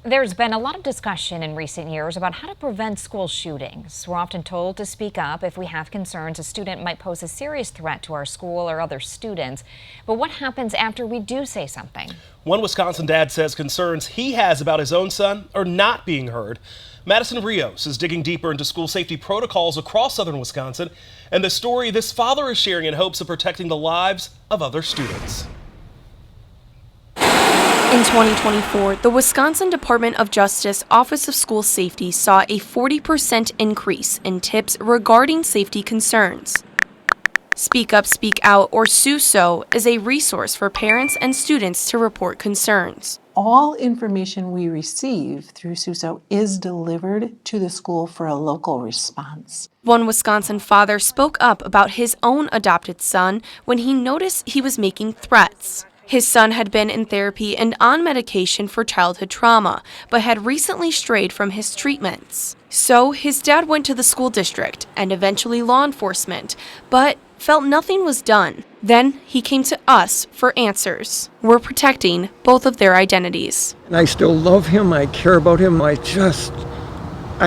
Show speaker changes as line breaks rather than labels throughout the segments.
There's been a lot of discussion in recent years about how to prevent school shootings. We're often told to speak up if we have concerns a student might pose a serious threat to our school or other students. But what happens after we do say something?
One Wisconsin dad says concerns he has about his own son are not being heard. Madison Rios is digging deeper into school safety protocols across southern Wisconsin, and the story this father is sharing in hopes of protecting the lives of other students.
In 2024, the Wisconsin Department of Justice Office of School Safety saw a 40% increase in tips regarding safety concerns. Speak Up, Speak Out, or SUSO, is a resource for parents and students to report concerns.
All information we receive through SUSO is delivered to the school for a local response.
One Wisconsin father spoke up about his own adopted son when he noticed he was making threats. His son had been in therapy and on medication for childhood trauma, but had recently strayed from his treatments. So his dad went to the school district and eventually law enforcement, but felt nothing was done. Then he came to us for answers. We're protecting both of their identities.
And I still love him, I care about him, I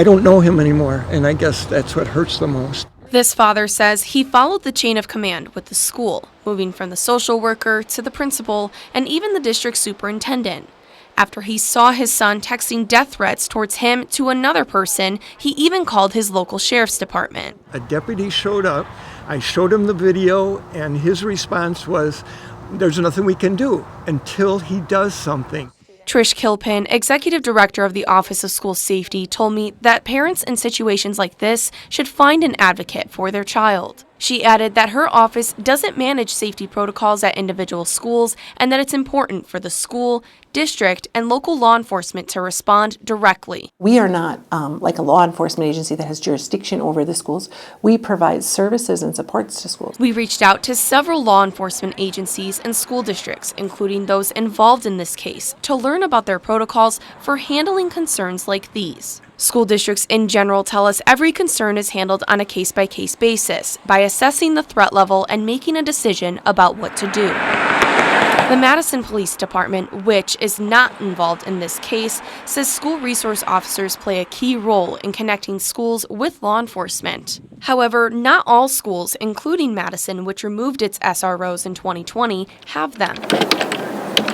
don't know him anymore, and I guess that's what hurts the most.
This father says he followed the chain of command with the school, moving from the social worker to the principal and even the district superintendent. After he saw his son texting death threats towards him to another person, he even called his local sheriff's department.
A deputy showed up, I showed him the video, and his response was, "There's nothing we can do until he does something."
Trish Kilpin, executive director of the Office of School Safety, told me that parents in situations like this should find an advocate for their child. She added that her office doesn't manage safety protocols at individual schools and that it's important for the school, district, and local law enforcement to respond directly.
We are not like a law enforcement agency that has jurisdiction over the schools. We provide services and supports to schools.
We reached out to several law enforcement agencies and school districts, including those involved in this case, to learn about their protocols for handling concerns like these. School districts in general tell us every concern is handled on a case-by-case basis by assessing the threat level and making a decision about what to do. The Madison Police Department, which is not involved in this case, says school resource officers play a key role in connecting schools with law enforcement. However, not all schools, including Madison, which removed its SROs in 2020, have them.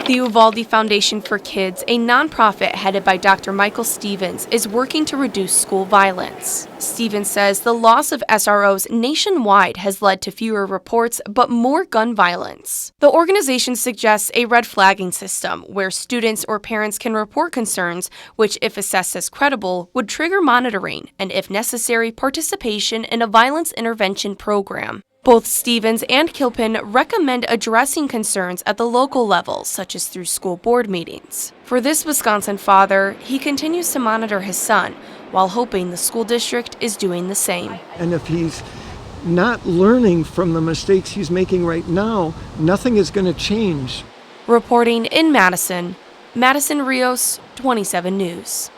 The Uvalde Foundation for Kids, a nonprofit headed by Dr. Michael Stevens, is working to reduce school violence. Stevens says the loss of SROs nationwide has led to fewer reports but more gun violence. The organization suggests a red flagging system where students or parents can report concerns, which, if assessed as credible, would trigger monitoring and, if necessary, participation in a violence intervention program. Both Stevens and Kilpin recommend addressing concerns at the local level, such as through school board meetings. For this Wisconsin father, he continues to monitor his son while hoping the school district is doing the same.
And if he's not learning from the mistakes he's making right now, nothing is going to change.
Reporting in Madison, Madison Rios, 27 News.